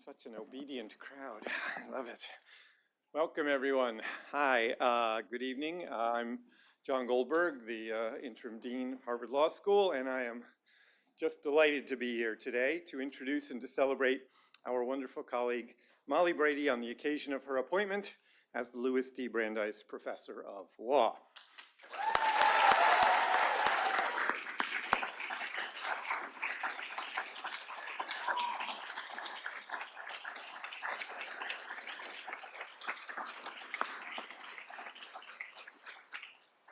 Such an obedient crowd. I love it. Welcome, everyone. Hi, good evening. I'm John Goldberg, the interim dean of Harvard Law School, and I am just delighted to be here today to introduce and to celebrate our wonderful colleague, Molly Brady, on the occasion of her appointment as the Louis D. Brandeis Professor of Law.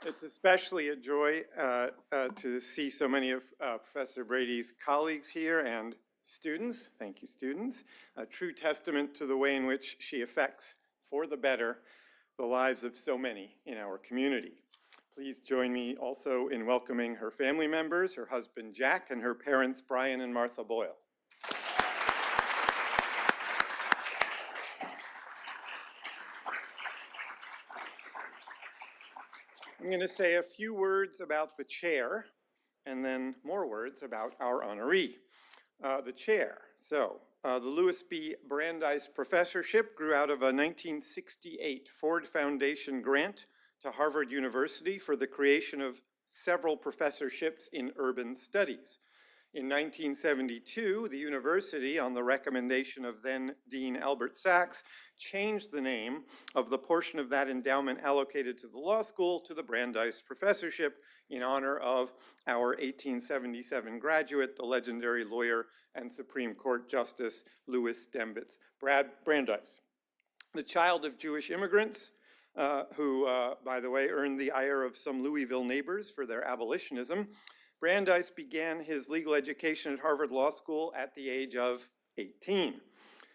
It's especially a joy to see so many of Professor Brady's colleagues here and students. Thank you, students. A true testament to the way in which she affects, for the better, the lives of so many in our community. Please join me also in welcoming her family members, her husband Jack, and her parents Brian and Martha Boyle. I'm going to say a few words about the chair and then more words about our honoree. The chair. The Louis B. Brandeis Professorship grew out of a 1968 Ford Foundation grant to Harvard University for the creation of several professorships in urban studies. In 1972, the university, on the recommendation of then Dean Albert Sachs, changed the name of the portion of that endowment allocated to the law school to the Brandeis Professorship in honor of our 1877 graduate, the legendary lawyer and Supreme Court Justice Louis Dembitz Brandeis. The child of Jewish immigrants, who, by the way, earned the ire of some Louisville neighbors for their abolitionism, Brandeis began his legal education at Harvard Law School at the age of 18.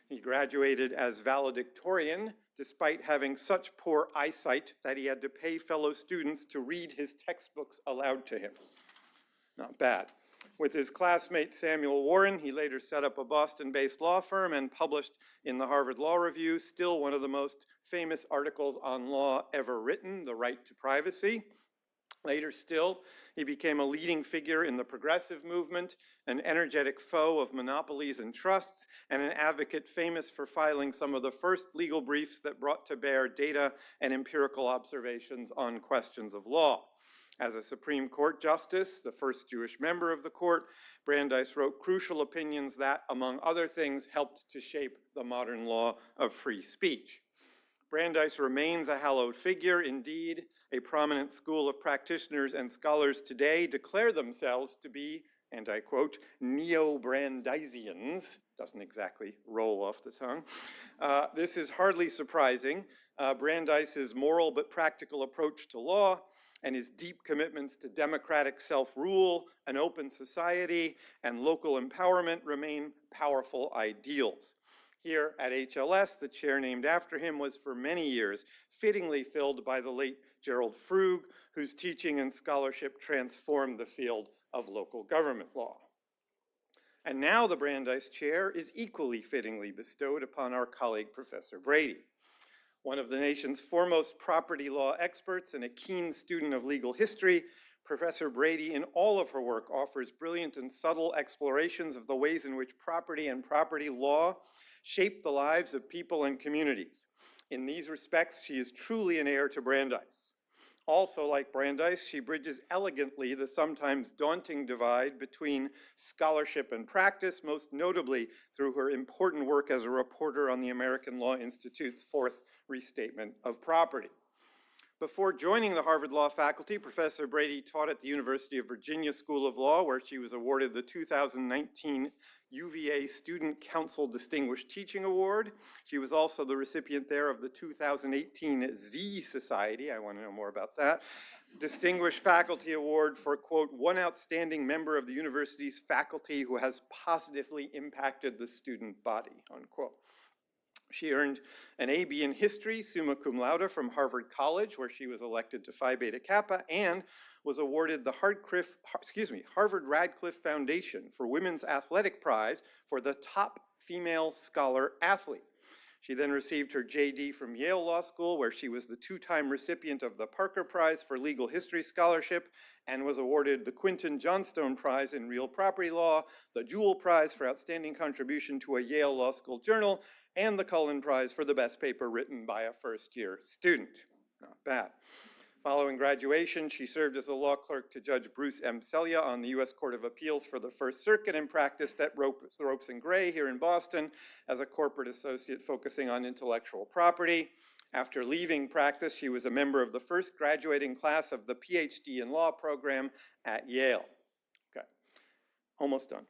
He graduated as valedictorian, despite having such poor eyesight that he had to pay fellow students to read his textbooks aloud to him. Not bad. With his classmate Samuel Warren, he later set up a Boston-based law firm and published in the Harvard Law Review, still one of the most famous articles on law ever written, The Right to Privacy. Later still, he became a leading figure in the progressive movement, an energetic foe of monopolies and trusts, and an advocate famous for filing some of the first legal briefs that brought to bear data and empirical observations on questions of law. As a Supreme Court justice, the first Jewish member of the court, Brandeis wrote crucial opinions that, among other things, helped to shape the modern law of free speech. Brandeis remains a hallowed figure. Indeed, a prominent school of practitioners and scholars today declare themselves to be, and I quote, neo-Brandeisians. Doesn't exactly roll off the tongue. This is hardly surprising. Brandeis's moral but practical approach to law and his deep commitments to democratic self-rule, an open society, and local empowerment remain powerful ideals. Here at HLS, the chair named after him was for many years fittingly filled by the late Gerald Frug, whose teaching and scholarship transformed the field of local government law. And now the Brandeis Chair is equally fittingly bestowed upon our colleague, Professor Brady. One of the nation's foremost property law experts and a keen student of legal history, Professor Brady, in all of her work, offers brilliant and subtle explorations of the ways in which property and property law shape the lives of people and communities. In these respects, she is truly an heir to Brandeis. Also, like Brandeis, she bridges elegantly the sometimes daunting divide between scholarship and practice, most notably through her important work as a reporter on the American Law Institute's fourth restatement of property. Before joining the Harvard Law faculty, Professor Brady taught at the University of Virginia School of Law, where she was awarded the 2019 UVA Student Council Distinguished Teaching Award. She was also the recipient there of the 2018 Z Society, I want to know more about that, Distinguished Faculty Award for, quote, one outstanding member of the university's faculty who has positively impacted the student body, unquote. She earned an AB in history, summa cum laude, from Harvard College, where she was elected to Phi Beta Kappa, and was awarded the Harvard Radcliffe Foundation for Women's Athletic Prize for the top female scholar athlete. She then received her JD from Yale Law School, where she was the two-time recipient of the Parker Prize for Legal History Scholarship and was awarded the Quinton Johnstone Prize in Real Property Law, the Jewell Prize for Outstanding Contribution to a Yale Law School Journal, and the Cullen Prize for the best paper written by a first-year student. Not bad. Following graduation, she served as a law clerk to Judge Bruce M. Selya on the U.S. Court of Appeals for the First Circuit and practiced at Ropes and Gray here in Boston as a corporate associate focusing on intellectual property. After leaving practice, she was a member of the first graduating class of the PhD in Law program at Yale. Okay, almost done.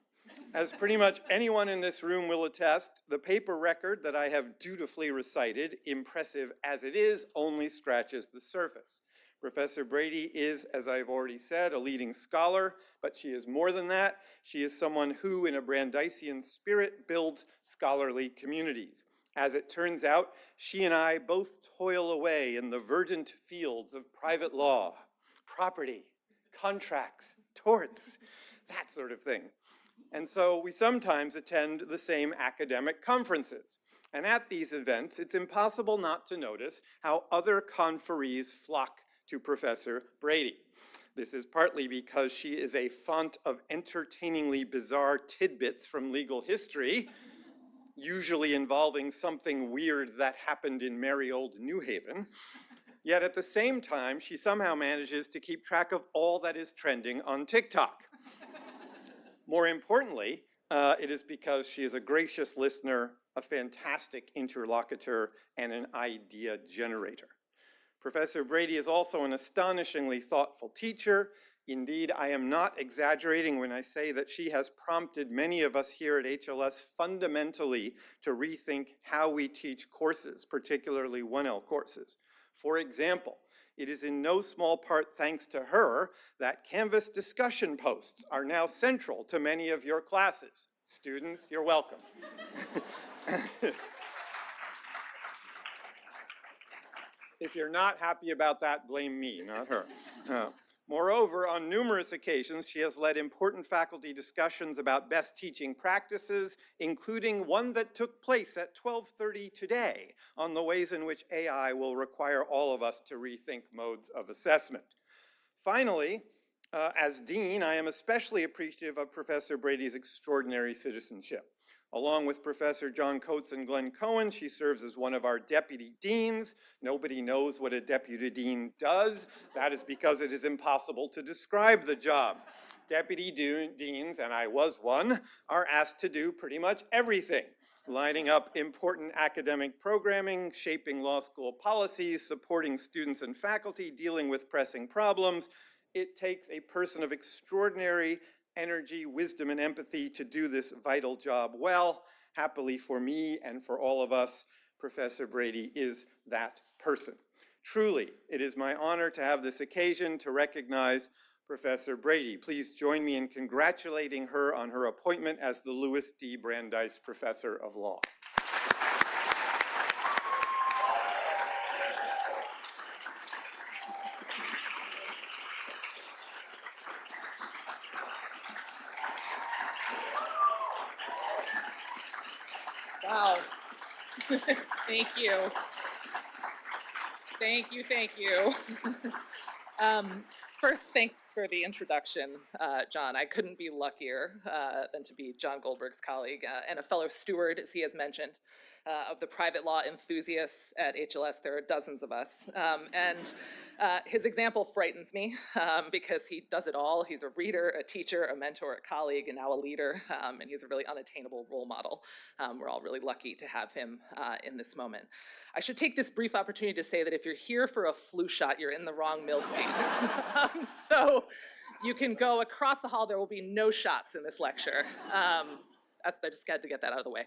As pretty much anyone in this room will attest, the paper record that I have dutifully recited, impressive as it is, only scratches the surface. Professor Brady is, as I've already said, a leading scholar, but she is more than that. She is someone who, in a Brandeisian spirit, builds scholarly communities. As it turns out, she and I both toil away in the verdant fields of private law, property, contracts, torts, that sort of thing. And so we sometimes attend the same academic conferences. And at these events, it's impossible not to notice how other conferees flock to Professor Brady. This is partly because she is a font of entertainingly bizarre tidbits from legal history, usually involving something weird that happened in merry old New Haven. Yet at the same time, she somehow manages to keep track of all that is trending on TikTok. More importantly, it is because she is a gracious listener, a fantastic interlocutor, and an idea generator. Professor Brady is also an astonishingly thoughtful teacher. Indeed, I am not exaggerating when I say that she has prompted many of us here at HLS fundamentally to rethink how we teach courses, particularly 1L courses. For example, it is in no small part thanks to her that Canvas discussion posts are now central to many of your classes. Students, you're welcome. If you're not happy about that, blame me, not her. Moreover, on numerous occasions, she has led important faculty discussions about best teaching practices, including one that took place at 12:30 today on the ways in which AI will require all of us to rethink modes of assessment. Finally, as dean, I am especially appreciative of Professor Brady's extraordinary citizenship. Along with Professor John Coates and Glenn Cohen, she serves as one of our deputy deans. Nobody knows what a deputy dean does. That is because it is impossible to describe the job. Deputy deans, and I was one, are asked to do pretty much everything, lining up important academic programming, shaping law school policies, supporting students and faculty, dealing with pressing problems. It takes a person of extraordinary energy, wisdom, and empathy to do this vital job well. Happily for me and for all of us, Professor Brady is that person. Truly, it is my honor to have this occasion to recognize Professor Brady. Please join me in congratulating her on her appointment as the Louis D. Brandeis Professor of Law. Wow. Thank you. Thank you, thank you. First, thanks for the introduction, John. I couldn't be luckier than to be John Goldberg's colleague and a fellow steward, as he has mentioned, of the private law enthusiasts at HLS. There are dozens of us. And his example frightens me because he does it all. He's a reader, a teacher, a mentor, a colleague, and now a leader. And he's a really unattainable role model. We're all really lucky to have him in this moment. I should take this brief opportunity to say that if you're here for a flu shot, you're in the wrong Milstein. So you can go across the hall. There will be no shots in this lecture. I just had to get that out of the way.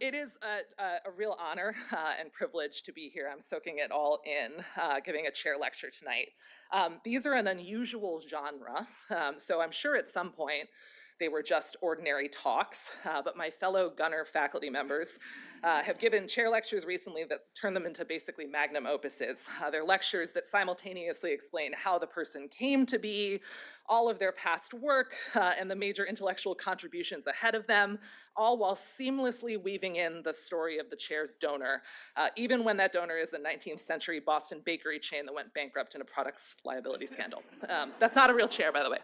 It is a real honor and privilege to be here. I'm soaking it all in, giving a chair lecture tonight. These are an unusual genre, so I'm sure at some point they were just ordinary talks, but my fellow Gunner faculty members have given chair lectures recently that turn them into basically magnum opuses. They're lectures that simultaneously explain how the person came to be, all of their past work, and the major intellectual contributions ahead of them, all while seamlessly weaving in the story of the chair's donor, even when that donor is a 19th century Boston bakery chain that went bankrupt in a products liability scandal. That's not a real chair, by the way.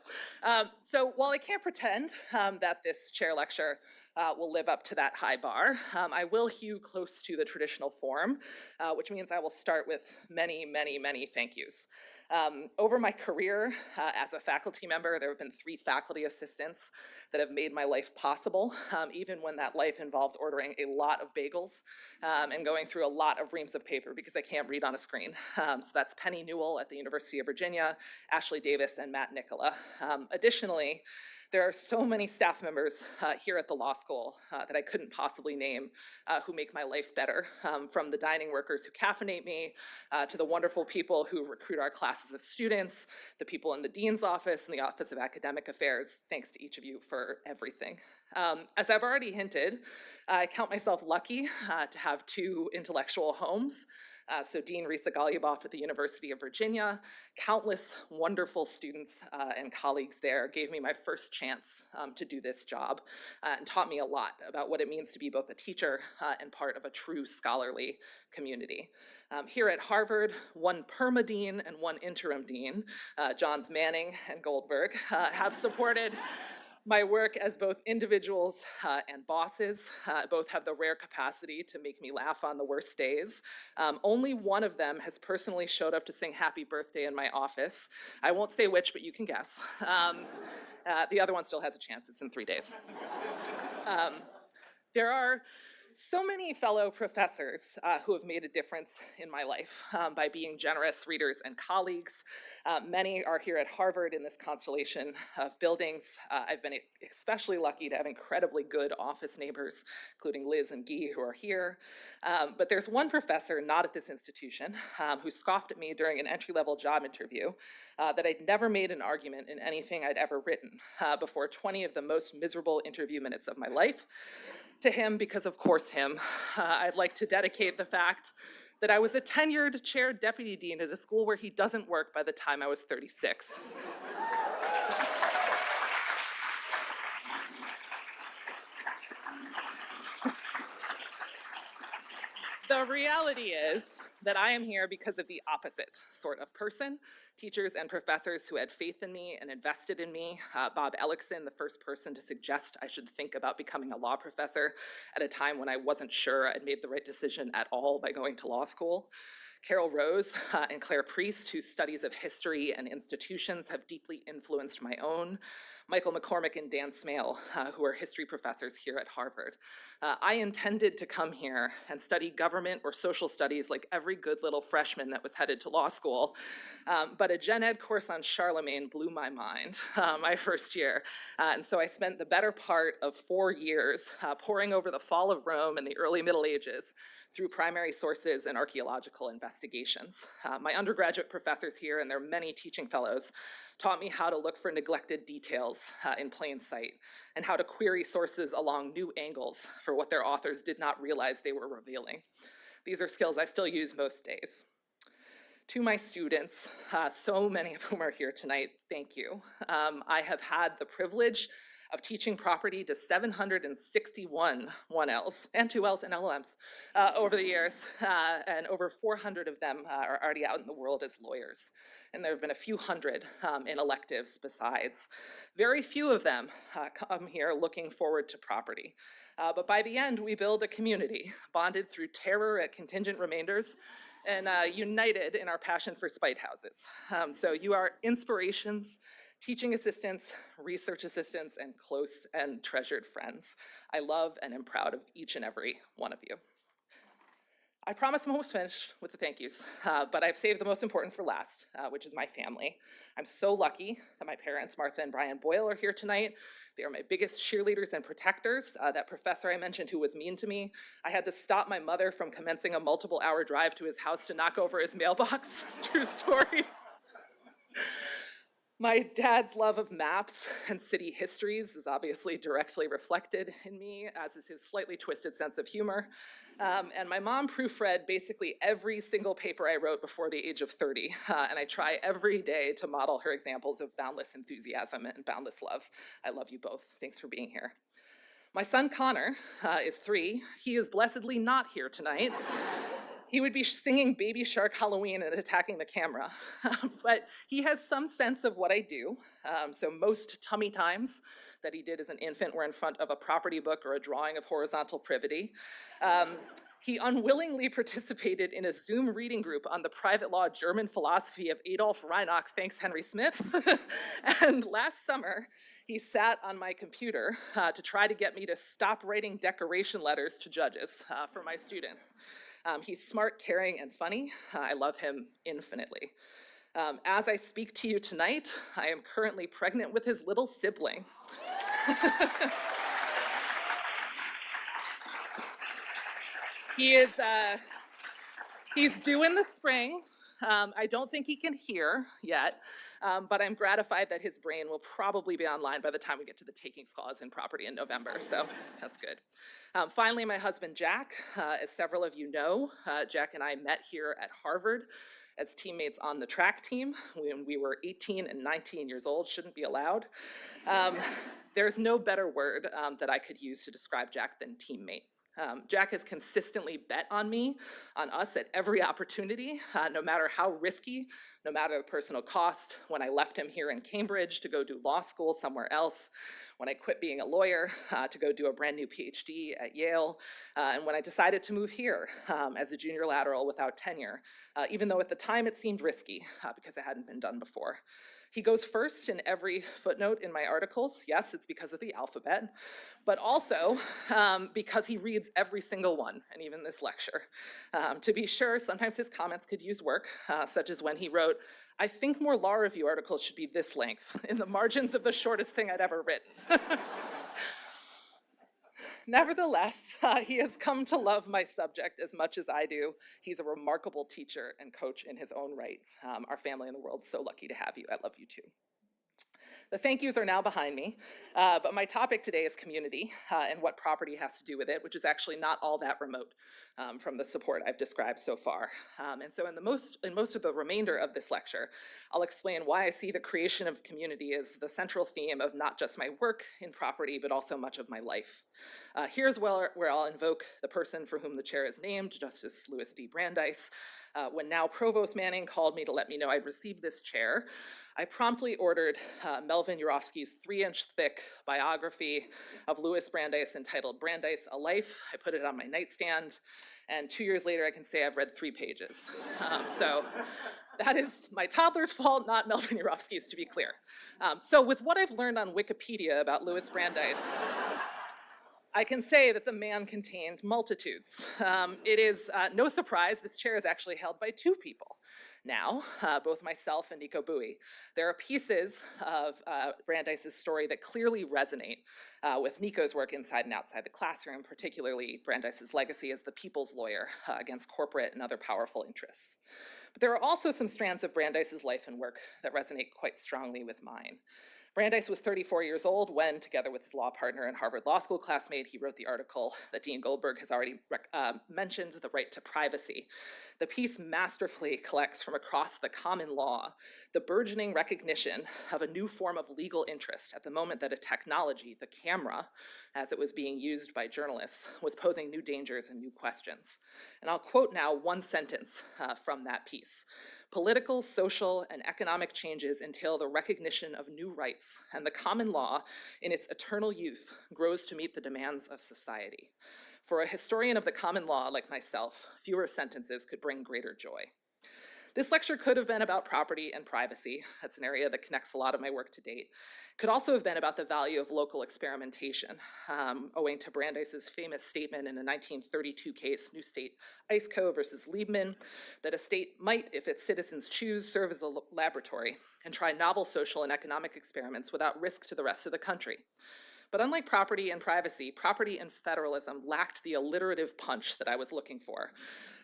So while I can't pretend that this chair lecture will live up to that high bar, I will hew close to the traditional form, which means I will start with many, many, many thank yous. Over my career as a faculty member, there have been 3 faculty assistants that have made my life possible, even when that life involves ordering a lot of bagels and going through a lot of reams of paper because I can't read on a screen. So that's Penny Newell at the University of Virginia, Ashley Davis, and Matt Nicola. Additionally, there are so many staff members here at the law school that I couldn't possibly name who make my life better, from the dining workers who caffeinate me, to the wonderful people who recruit our classes of students, the people in the dean's office and the Office of Academic Affairs. Thanks to each of you for everything. As I've already hinted, I count myself lucky to have 2 intellectual homes. So Dean Risa Goluboff at the University of Virginia, countless wonderful students and colleagues there gave me my first chance to do this job and taught me a lot about what it means to be both a teacher and part of a true scholarly community. Here at Harvard, 1 perma-dean and 1 interim dean, Johns Manning and Goldberg, have supported my work as both individuals and bosses. Both have the rare capacity to make me laugh on the worst days. Only one of them has personally showed up to sing happy birthday in my office. I won't say which, but you can guess. The other one still has a chance. It's in 3 days. There are so many fellow professors who have made a difference in my life by being generous readers and colleagues. Many are here at Harvard in this constellation of buildings. I've been especially lucky to have incredibly good office neighbors, including Liz and Guy, who are here. But there's one professor not at this institution who scoffed at me during an entry-level job interview that I'd never made an argument in anything I'd ever written before 20 of the most miserable interview minutes of my life. To him, because of course him, I'd like to dedicate the fact that I was a tenured chair deputy dean at a school where he doesn't work by the time I was 36. The reality is that I am here because of the opposite sort of person, teachers and professors who had faith in me and invested in me. Bob Ellickson, the first person to suggest I should think about becoming a law professor at a time when I wasn't sure I'd made the right decision at all by going to law school. Carol Rose and Claire Priest, whose studies of history and institutions have deeply influenced my own. Michael McCormick and Dan Smale, who are history professors here at Harvard. I intended to come here and study government or social studies like every good little freshman that was headed to law school, but a gen ed course on Charlemagne blew my mind my first year. And so I spent the better part of 4 years poring over the fall of Rome and the early Middle Ages through primary sources and archaeological investigations. My undergraduate professors here and their many teaching fellows taught me how to look for neglected details in plain sight and how to query sources along new angles for what their authors did not realize they were revealing. These are skills I still use most days. To my students, so many of whom are here tonight, thank you. I have had the privilege of teaching property to 761 1Ls and 2Ls and LLMs over the years, and over 400 of them are already out in the world as lawyers. And there have been a few hundred in electives besides. Very few of them come here looking forward to property. But by the end, we build a community, bonded through terror at contingent remainders, and united in our passion for spite houses. So you are inspirations, teaching assistants, research assistants, and close and treasured friends. I love and am proud of each and every one of you. I promise I'm almost finished with the thank yous, but I've saved the most important for last, which is my family. I'm so lucky that my parents, Martha and Brian Boyle, are here tonight. They are my biggest cheerleaders and protectors. That professor I mentioned who was mean to me, I had to stop my mother from commencing a multiple-hour drive to his house to knock over his mailbox. True story. My dad's love of maps and city histories is obviously directly reflected in me, as is his slightly twisted sense of humor. And my mom proofread basically every single paper I wrote before the age of 30. And I try every day to model her examples of boundless enthusiasm and boundless love. I love you both. Thanks for being here. My son Connor is 3. He is blessedly not here tonight. He would be singing Baby Shark Halloween and attacking the camera. But he has some sense of what I do. So most tummy times that he did as an infant were in front of a property book or a drawing of horizontal privity. He unwillingly participated in a Zoom reading group on the private law German philosophy of Adolf Reinach, thanks Henry Smith. And last summer, he sat on my computer to try to get me to stop writing decoration letters to judges for my students. He's smart, caring, and funny. I love him infinitely. As I speak to you tonight, I am currently pregnant with his little sibling. He's due in the spring. I don't think he can hear yet, but I'm gratified that his brain will probably be online by the time we get to the takings clause in property in November, so that's good. Finally, my husband, Jack. As several of you know, Jack and I met here at Harvard as teammates on the track team when we were 18 and 19 years old, shouldn't be allowed. There's no better word that I could use to describe Jack than teammate. Jack has consistently bet on me, on us at every opportunity, no matter how risky, no matter the personal cost. When I left him here in Cambridge to go do law school somewhere else, when I quit being a lawyer to go do a brand new PhD at Yale, and when I decided to move here as a junior lateral without tenure, even though at the time it seemed risky because it hadn't been done before. He goes first in every footnote in my articles. Yes, it's because of the alphabet, but also because he reads every single one, and even this lecture. To be sure, sometimes his comments could use work, such as when he wrote, "I think more law review articles should be this length," in the margins of the shortest thing I'd ever written. Nevertheless, he has come to love my subject as much as I do. He's a remarkable teacher and coach in his own right. Our family and the world is so lucky to have you. I love you too. The thank yous are now behind me, but my topic today is community and what property has to do with it, which is actually not all that remote from the support I've described so far. And so in most of the remainder of this lecture, I'll explain why I see the creation of community as the central theme of not just my work in property, but also much of my life. Here's where I'll invoke the person for whom the chair is named, Justice Louis D. Brandeis. When now Provost Manning called me to let me know I'd received this chair, I promptly ordered Melvin Urofsky's 3-inch thick biography of Louis Brandeis entitled Brandeis, A Life. I put it on my nightstand, and 2 years later I can say I've read 3 pages. So that is my toddler's fault, not Melvin Urofsky's, to be clear. So with what I've learned on Wikipedia about Louis Brandeis, I can say that the man contained multitudes. It is no surprise this chair is actually held by 2 people now, both myself and Nico Bowie. There are pieces of Brandeis' story that clearly resonate with Nico's work inside and outside the classroom, particularly Brandeis' legacy as the people's lawyer against corporate and other powerful interests. But there are also some strands of Brandeis' life and work that resonate quite strongly with mine. Brandeis was 34 years old when, together with his law partner and Harvard Law School classmate, he wrote the article that Dean Goldberg has already mentioned, The Right to Privacy. The piece masterfully collects from across the common law the burgeoning recognition of a new form of legal interest at the moment that a technology, the camera, as it was being used by journalists, was posing new dangers and new questions. And I'll quote now one sentence from that piece. Political, social, and economic changes entail the recognition of new rights, and the common law, in its eternal youth, grows to meet the demands of society. For a historian of the common law like myself, fewer sentences could bring greater joy. This lecture could have been about property and privacy. That's an area that connects a lot of my work to date. It could also have been about the value of local experimentation, owing to Brandeis' famous statement in a 1932 case, New State Ice Co. versus Liebman, that a state might, if its citizens choose, serve as a laboratory and try novel social and economic experiments without risk to the rest of the country. But unlike property and privacy, property and federalism lacked the alliterative punch that I was looking for.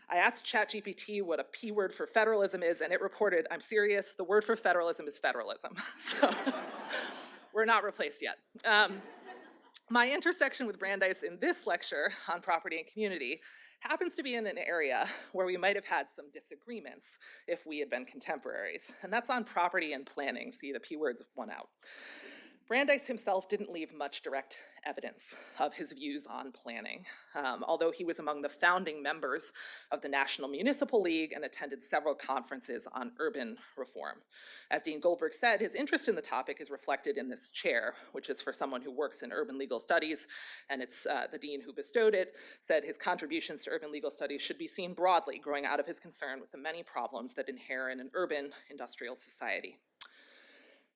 I asked ChatGPT what a P word for federalism is, and it reported, I'm serious, the word for federalism is federalism. So we're not replaced yet. My intersection with Brandeis in this lecture on property and community happens to be in an area where we might have had some disagreements if we had been contemporaries, and that's on property and planning. See, the P words won out. Brandeis himself didn't leave much direct evidence of his views on planning, although he was among the founding members of the National Municipal League and attended several conferences on urban reform. As Dean Goldberg said, his interest in the topic is reflected in this chair, which is for someone who works in urban legal studies, and it's the dean who bestowed it, said his contributions to urban legal studies should be seen broadly, growing out of his concern with the many problems that inhere in an urban industrial society.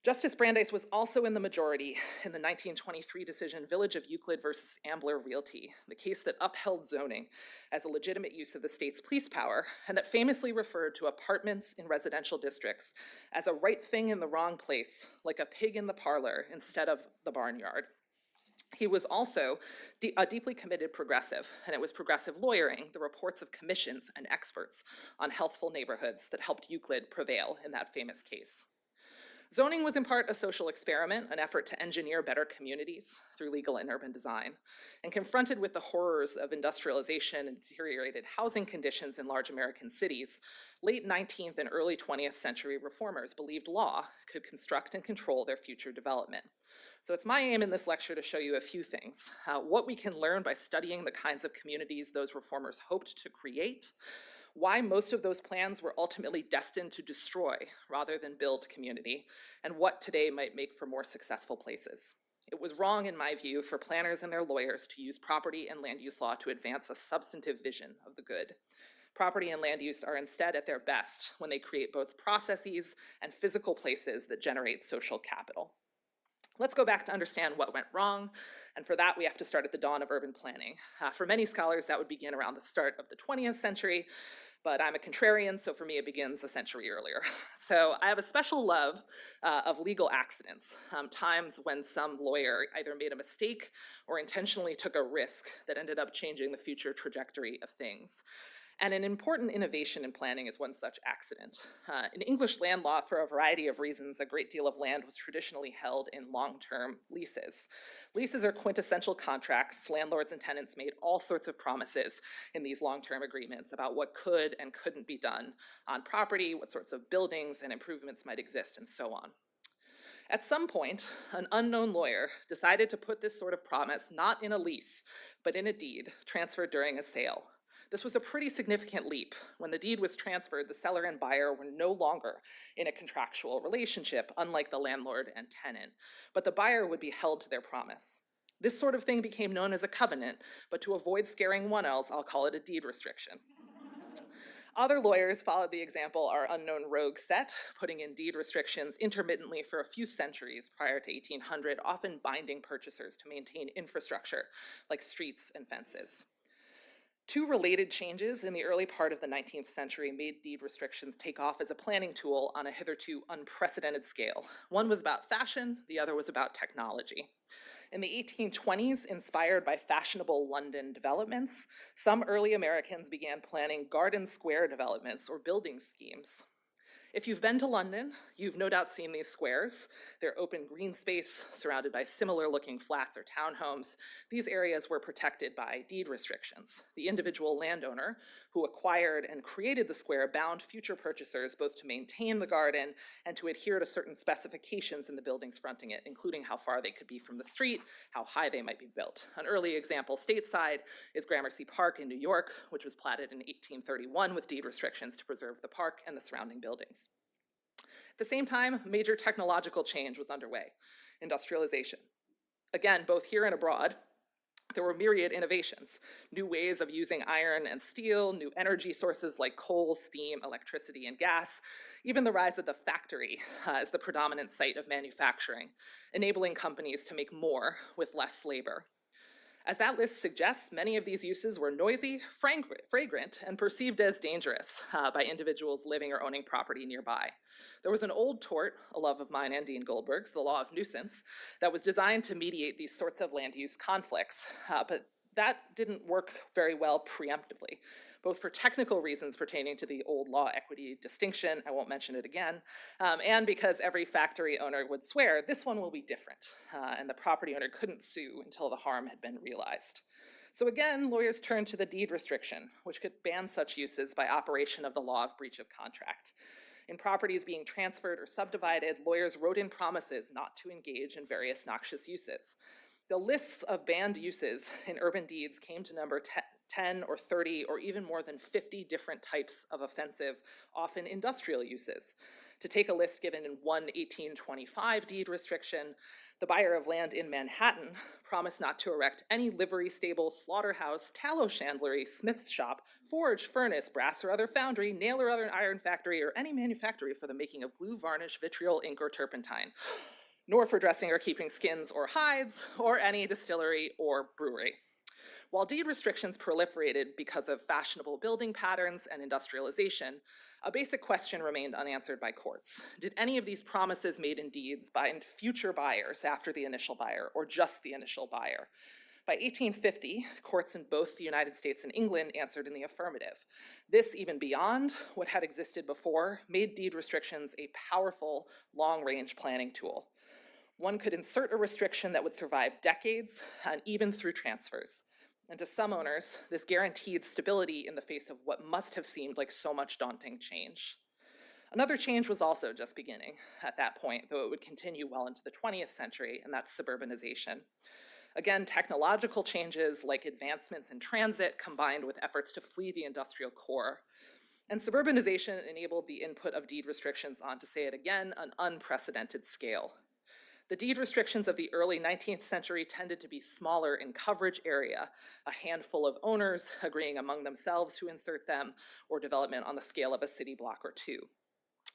Justice Brandeis was also in the majority in the 1923 decision Village of Euclid versus Ambler Realty, the case that upheld zoning as a legitimate use of the state's police power and that famously referred to apartments in residential districts as a right thing in the wrong place, like a pig in the parlor instead of the barnyard. He was also a deeply committed progressive, and it was progressive lawyering, the reports of commissions and experts on healthful neighborhoods that helped Euclid prevail in that famous case. Zoning was in part a social experiment, an effort to engineer better communities through legal and urban design. And confronted with the horrors of industrialization and deteriorated housing conditions in large American cities, late 19th and early 20th century reformers believed law could construct and control their future development. So it's my aim in this lecture to show you a few things, what we can learn by studying the kinds of communities those reformers hoped to create, why most of those plans were ultimately destined to destroy rather than build community, and what today might make for more successful places. It was wrong, in my view, for planners and their lawyers to use property and land use law to advance a substantive vision of the good. Property and land use are instead at their best when they create both processes and physical places that generate social capital. Let's go back to understand what went wrong, and for that we have to start at the dawn of urban planning. For many scholars that would begin around the start of the 20th century, but I'm a contrarian, so for me it begins a century earlier. So I have a special love of legal accidents, times when some lawyer either made a mistake or intentionally took a risk that ended up changing the future trajectory of things. And an important innovation in planning is one such accident. In English land law, for a variety of reasons, a great deal of land was traditionally held in long-term leases. Leases are quintessential contracts. Landlords and tenants made all sorts of promises in these long-term agreements about what could and couldn't be done on property, what sorts of buildings and improvements might exist, and so on. At some point, an unknown lawyer decided to put this sort of promise not in a lease, but in a deed transferred during a sale. This was a pretty significant leap. When the deed was transferred, the seller and buyer were no longer in a contractual relationship, unlike the landlord and tenant, but the buyer would be held to their promise. This sort of thing became known as a covenant, but to avoid scaring one else, I'll call it a deed restriction. Other lawyers followed the example our unknown rogue set, putting in deed restrictions intermittently for a few centuries prior to 1800, often binding purchasers to maintain infrastructure like streets and fences. Two related changes in the early part of the 19th century made deed restrictions take off as a planning tool on a hitherto unprecedented scale. One was about fashion, the other was about technology. In the 1820s, inspired by fashionable London developments, some early Americans began planning garden square developments or building schemes. If you've been to London, you've no doubt seen these squares. They're open green space surrounded by similar looking flats or townhomes. These areas were protected by deed restrictions. The individual landowner who acquired and created the square bound future purchasers both to maintain the garden and to adhere to certain specifications in the buildings fronting it, including how far they could be from the street, how high they might be built. An early example stateside is Gramercy Park in New York, which was platted in 1831 with deed restrictions to preserve the park and the surrounding buildings. At the same time, major technological change was underway, industrialization. Again, both here and abroad, there were myriad innovations, new ways of using iron and steel, new energy sources like coal, steam, electricity, and gas, even the rise of the factory as the predominant site of manufacturing, enabling companies to make more with less labor. As that list suggests, many of these uses were noisy, fragrant, and perceived as dangerous by individuals living or owning property nearby. There was an old tort, a love of mine and Dean Goldberg's, the law of nuisance, that was designed to mediate these sorts of land use conflicts, but that didn't work very well preemptively, both for technical reasons pertaining to the old law equity distinction, I won't mention it again, and because every factory owner would swear this one will be different, and the property owner couldn't sue until the harm had been realized. So again, lawyers turned to the deed restriction, which could ban such uses by operation of the law of breach of contract. In properties being transferred or subdivided, lawyers wrote in promises not to engage in various noxious uses. The lists of banned uses in urban deeds came to number 10 or 30 or even more than 50 different types of offensive, often industrial uses. To take a list given in one 1825 deed restriction, the buyer of land in Manhattan promised not to erect any livery stable, slaughterhouse, tallow chandlery, smith's shop, forge, furnace, brass or other foundry, nail or other iron factory, or any manufactory for the making of glue, varnish, vitriol, ink, or turpentine, nor for dressing or keeping skins or hides, or any distillery or brewery. While deed restrictions proliferated because of fashionable building patterns and industrialization, a basic question remained unanswered by courts. Did any of these promises made in deeds bind future buyers after the initial buyer, or just the initial buyer? By 1850, courts in both the United States and England answered in the affirmative. This, even beyond what had existed before, made deed restrictions a powerful long-range planning tool. One could insert a restriction that would survive decades and even through transfers. And to some owners, this guaranteed stability in the face of what must have seemed like so much daunting change. Another change was also just beginning at that point, though it would continue well into the 20th century, and that's suburbanization. Again, technological changes like advancements in transit combined with efforts to flee the industrial core. And suburbanization enabled the input of deed restrictions on, to say it again, an unprecedented scale. The deed restrictions of the early 19th century tended to be smaller in coverage area, a handful of owners agreeing among themselves to insert them, or development on the scale of a city block or two.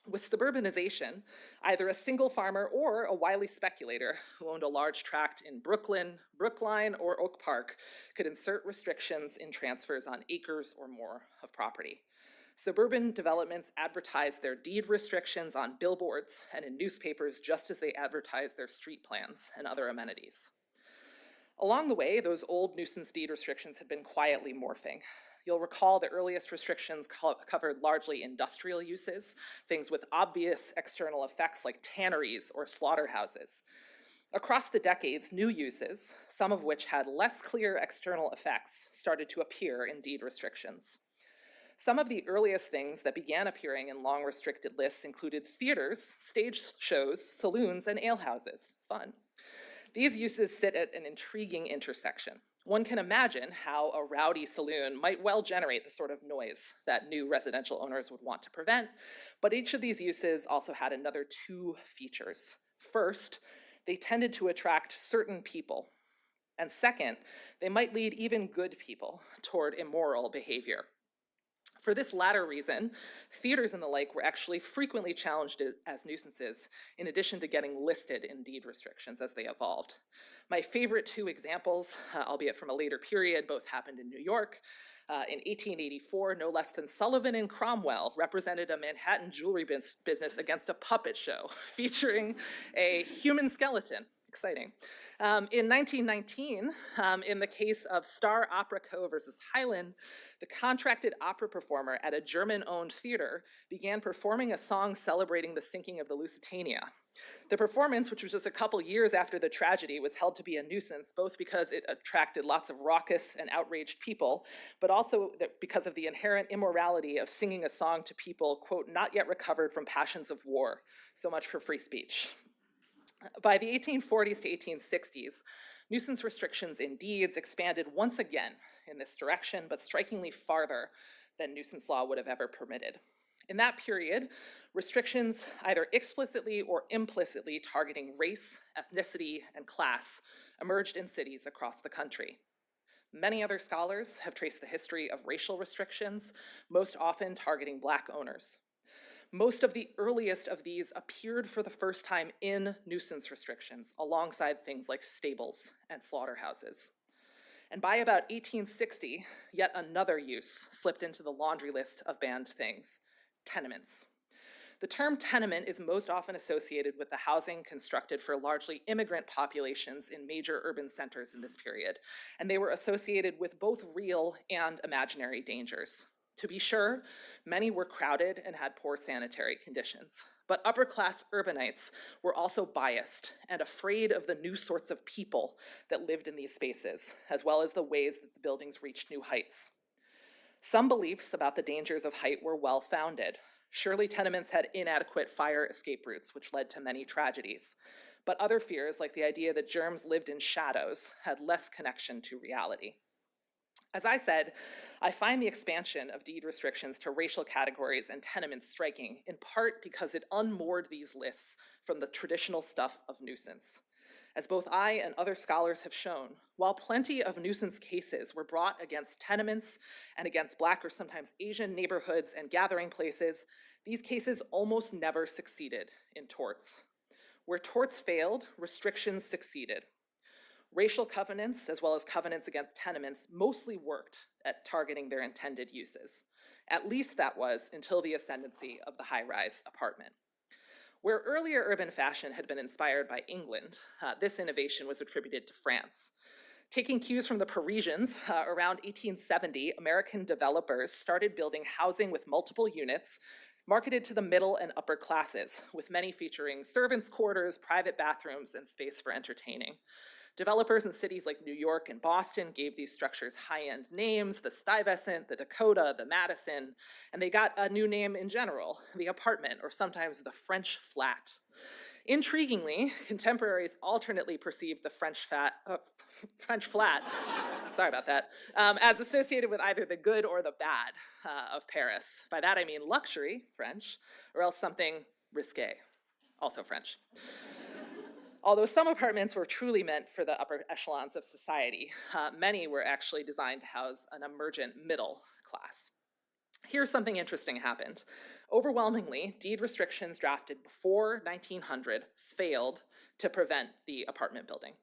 With suburbanization, either a single farmer or a wily speculator who owned a large tract in Brooklyn, Brookline, or Oak Park could insert restrictions in transfers on acres or more of property. Suburban developments advertised their deed restrictions on billboards and in newspapers just as they advertised their street plans and other amenities. Along the way, those old nuisance deed restrictions had been quietly morphing. You'll recall the earliest restrictions covered largely industrial uses, things with obvious external effects like tanneries or slaughterhouses. Across the decades, new uses, some of which had less clear external effects, started to appear in deed restrictions. Some of the earliest things that began appearing in long restricted lists included theaters, stage shows, saloons, and alehouses. Fun. These uses sit at an intriguing intersection. One can imagine how a rowdy saloon might well generate the sort of noise that new residential owners would want to prevent, but each of these uses also had another two features. First, they tended to attract certain people. And second, they might lead even good people toward immoral behavior. For this latter reason, theaters and the like were actually frequently challenged as nuisances, in addition to getting listed in deed restrictions as they evolved. My favorite two examples, albeit from a later period, both happened in New York. In 1884, no less than Sullivan and Cromwell represented a Manhattan jewelry business against a puppet show featuring a human skeleton. Exciting. In 1919, in the case of Star Opera Co. versus Highland, the contracted opera performer at a German-owned theater began performing a song celebrating the sinking of the Lusitania. The performance, which was just a couple years after the tragedy, was held to be a nuisance, both because it attracted lots of raucous and outraged people, but also because of the inherent immorality of singing a song to people, quote, not yet recovered from passions of war. So much for free speech. By the 1840s to 1860s, nuisance restrictions in deeds expanded once again in this direction, but strikingly farther than nuisance law would have ever permitted. In that period, restrictions either explicitly or implicitly targeting race, ethnicity, and class emerged in cities across the country. Many other scholars have traced the history of racial restrictions, most often targeting Black owners. Most of the earliest of these appeared for the first time in nuisance restrictions, alongside things like stables and slaughterhouses. And by about 1860, yet another use slipped into the laundry list of banned things: tenements. The term tenement is most often associated with the housing constructed for largely immigrant populations in major urban centers in this period, and they were associated with both real and imaginary dangers. To be sure, many were crowded and had poor sanitary conditions, but upper-class urbanites were also biased and afraid of the new sorts of people that lived in these spaces, as well as the ways that the buildings reached new heights. Some beliefs about the dangers of height were well-founded. Surely tenements had inadequate fire escape routes, which led to many tragedies. But other fears, like the idea that germs lived in shadows, had less connection to reality. As I said, I find the expansion of deed restrictions to racial categories and tenements striking, in part because it unmoored these lists from the traditional stuff of nuisance. As both I and other scholars have shown, while plenty of nuisance cases were brought against tenements and against Black or sometimes Asian neighborhoods and gathering places, these cases almost never succeeded in torts. Where torts failed, restrictions succeeded. Racial covenants, as well as covenants against tenements, mostly worked at targeting their intended uses. At least that was until the ascendancy of the high-rise apartment. Where earlier urban fashion had been inspired by England, this innovation was attributed to France. Taking cues from the Parisians, around 1870, American developers started building housing with multiple units, marketed to the middle and upper classes, with many featuring servants' quarters, private bathrooms, and space for entertaining. Developers in cities like New York and Boston gave these structures high-end names, the Stuyvesant, the Dakota, the Madison, and they got a new name in general, the apartment, or sometimes the French flat. Intriguingly, contemporaries alternately perceived the French flat, sorry about that, as associated with either the good or the bad of Paris. By that I mean luxury, French, or else something risque, also French. Although some apartments were truly meant for the upper echelons of society, many were actually designed to house an emergent middle class. Here's something interesting happened. Overwhelmingly, deed restrictions drafted before 1900 failed to prevent the apartment building.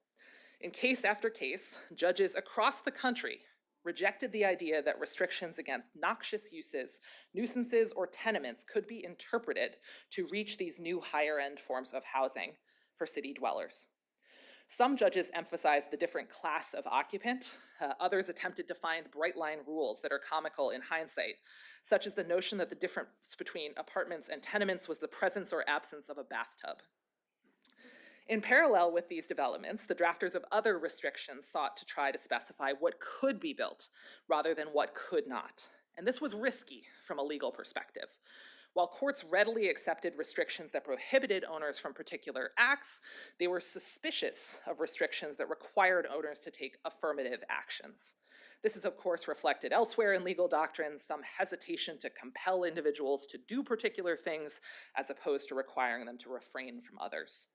In case after case, judges across the country rejected the idea that restrictions against noxious uses, nuisances, or tenements could be interpreted to reach these new higher-end forms of housing for city dwellers. Some judges emphasized the different class of occupant. Others attempted to find bright-line rules that are comical in hindsight, such as the notion that the difference between apartments and tenements was the presence or absence of a bathtub. In parallel with these developments, the drafters of other restrictions sought to try to specify what could be built rather than what could not. And this was risky from a legal perspective. While courts readily accepted restrictions that prohibited owners from particular acts, they were suspicious of restrictions that required owners to take affirmative actions. This is, of course, reflected elsewhere in legal doctrine, some hesitation to compel individuals to do particular things as opposed to requiring them to refrain from others.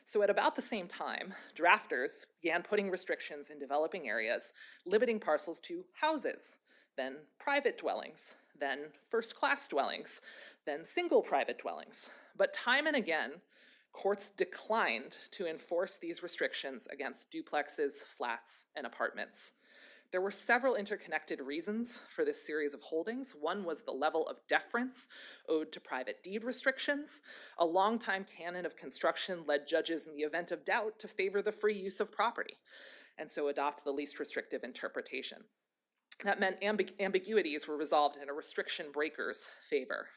So at about the same time, drafters began putting restrictions in developing areas, limiting parcels to houses, then private dwellings, then first-class dwellings, then single private dwellings. But time and again, courts declined to enforce these restrictions against duplexes, flats, and apartments. There were several interconnected reasons for this series of holdings. One was the level of deference owed to private deed restrictions. A longtime canon of construction led judges in the event of doubt to favor the free use of property, and so adopt the least restrictive interpretation. That meant ambiguities were resolved in a restriction breaker's favor.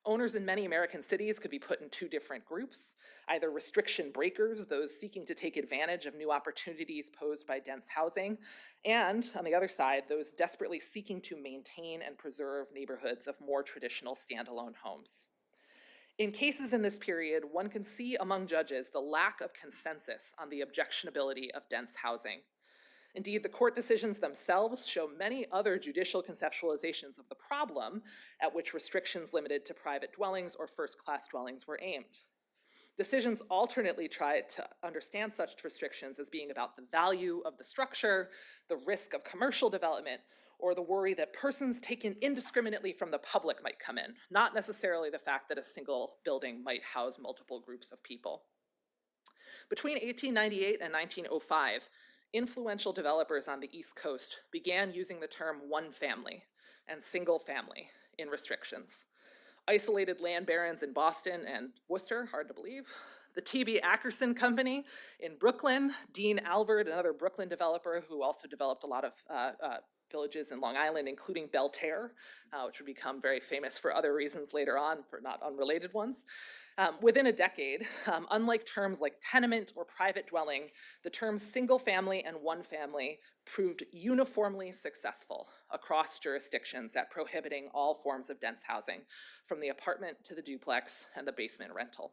Owners in many American cities could be put in two different groups, either restriction breakers, those seeking to take advantage of new opportunities posed by dense housing, and on the other side, those desperately seeking to maintain and preserve neighborhoods of more traditional standalone homes. In cases in this period, one can see among judges the lack of consensus on the objectionability of dense housing. Indeed, the court decisions themselves show many other judicial conceptualizations of the problem at which restrictions limited to private dwellings or first-class dwellings were aimed. Decisions alternately tried to understand such restrictions as being about the value of the structure, the risk of commercial development, or the worry that persons taken indiscriminately from the public might come in, not necessarily the fact that a single building might house multiple groups of people. Between 1898 and 1905, influential developers on the East Coast began using the term one family and single family in restrictions. isolated land barons in Boston and Worcester, hard to believe, the T.B. Ackerson Company in Brooklyn, Dean Alvord, another Brooklyn developer who also developed a lot of villages in Long Island, including Belterre, which would become very famous for other reasons later on, for not unrelated ones. Within a decade, unlike terms like tenement or private dwelling, the terms single family and one family proved uniformly successful across jurisdictions at prohibiting all forms of dense housing, from the apartment to the duplex and the basement rental.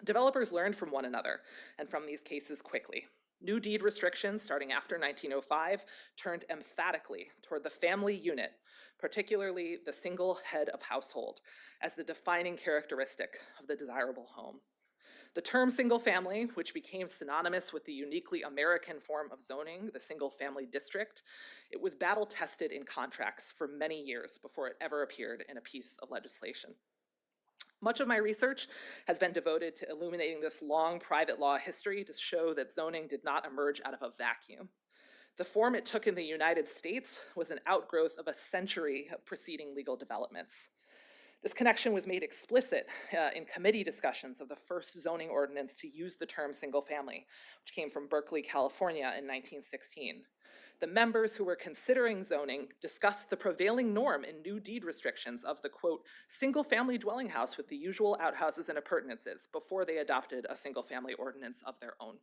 Developers learned from one another and from these cases quickly. New deed restrictions starting after 1905 turned emphatically toward the family unit, particularly the single head of household, as the defining characteristic of the desirable home. The term single family, which became synonymous with the uniquely American form of zoning, the single family district, it was battle tested in contracts for many years before it ever appeared in a piece of legislation. Much of my research has been devoted to illuminating this long private law history to show that zoning did not emerge out of a vacuum. The form it took in the United States was an outgrowth of a century of preceding legal developments. This connection was made explicit in committee discussions of the first zoning ordinance to use the term single family, which came from Berkeley, California in 1916. The members who were considering zoning discussed the prevailing norm in new deed restrictions of the, quote, single family dwelling house with the usual outhouses and appurtenances before they adopted a single family ordinance of their own.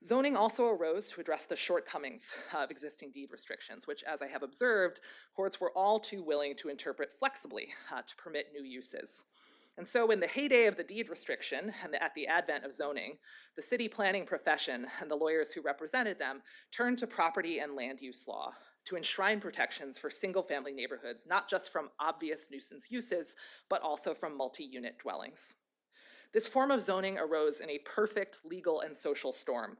Zoning also arose to address the shortcomings of existing deed restrictions, which, as I have observed, courts were all too willing to interpret flexibly to permit new uses. And so in the heyday of the deed restriction and at the advent of zoning, the city planning profession and the lawyers who represented them turned to property and land use law to enshrine protections for single-family neighborhoods, not just from obvious nuisance uses, but also from multi-unit dwellings. This form of zoning arose in a perfect legal and social storm.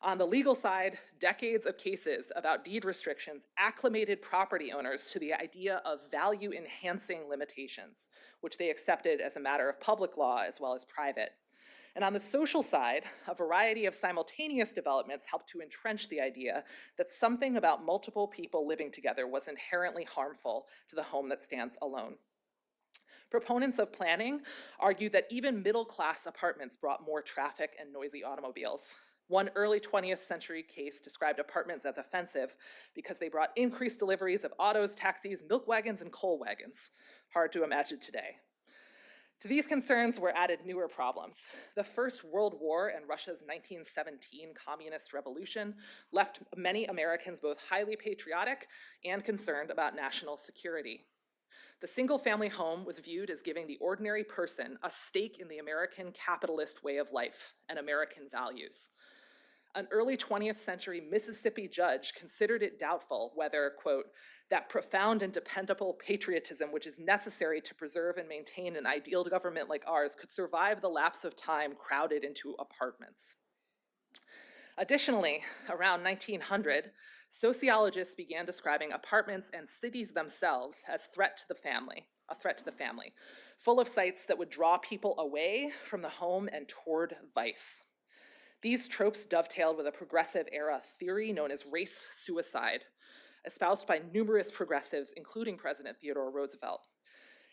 On the legal side, decades of cases about deed restrictions acclimated property owners to the idea of value-enhancing limitations, which they accepted as a matter of public law as well as private. And on the social side, a variety of simultaneous developments helped to entrench the idea that something about multiple people living together was inherently harmful to the home that stands alone. Proponents of planning argued that even middle-class apartments brought more traffic and noisy automobiles. One early 20th century case described apartments as offensive because they brought increased deliveries of autos, taxis, milk wagons, and coal wagons. Hard to imagine today. To these concerns were added newer problems. The First World War and Russia's 1917 communist revolution left many Americans both highly patriotic and concerned about national security. The single-family home was viewed as giving the ordinary person a stake in the American capitalist way of life and American values. An early 20th century Mississippi judge considered it doubtful whether, quote, that profound and dependable patriotism which is necessary to preserve and maintain an ideal government like ours could survive the lapse of time crowded into apartments. Additionally, around 1900, sociologists began describing apartments and cities themselves as a threat to the family, full of sites that would draw people away from the home and toward vice. These tropes dovetailed with a progressive era theory known as race suicide, espoused by numerous progressives, including President Theodore Roosevelt.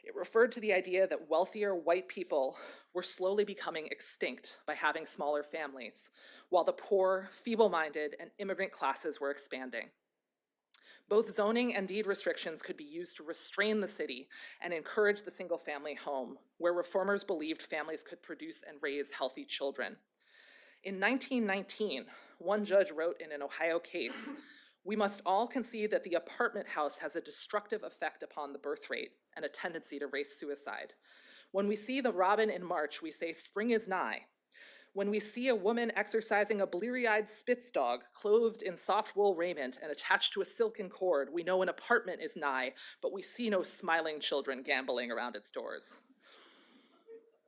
It referred to the idea that wealthier white people were slowly becoming extinct by having smaller families, while the poor, feeble-minded, and immigrant classes were expanding. Both zoning and deed restrictions could be used to restrain the city and encourage the single-family home, where reformers believed families could produce and raise healthy children. In 1919, one judge wrote in an Ohio case, "We must all concede that the apartment house has a destructive effect upon the birth rate and a tendency to race suicide. When we see the robin in March, we say spring is nigh. When we see a woman exercising a bleary-eyed Spitz dog clothed in soft wool raiment and attached to a silken cord, we know an apartment is nigh, but we see no smiling children gamboling around its doors."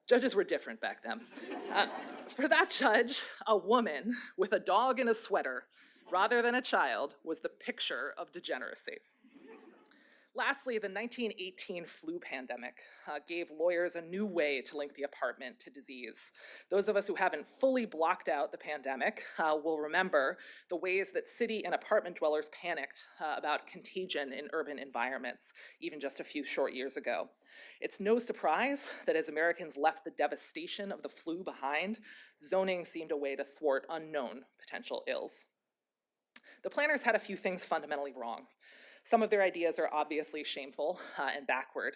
Judges were different back then. For that judge, a woman with a dog in a sweater, rather than a child, was the picture of degeneracy. Lastly, the 1918 flu pandemic gave lawyers a new way to link the apartment to disease. Those of us who haven't fully blocked out the pandemic will remember the ways that city and apartment dwellers panicked about contagion in urban environments, even just a few short years ago. It's no surprise that as Americans left the devastation of the flu behind, zoning seemed a way to thwart unknown potential ills. The planners had a few things fundamentally wrong. Some of their ideas are obviously shameful and backward,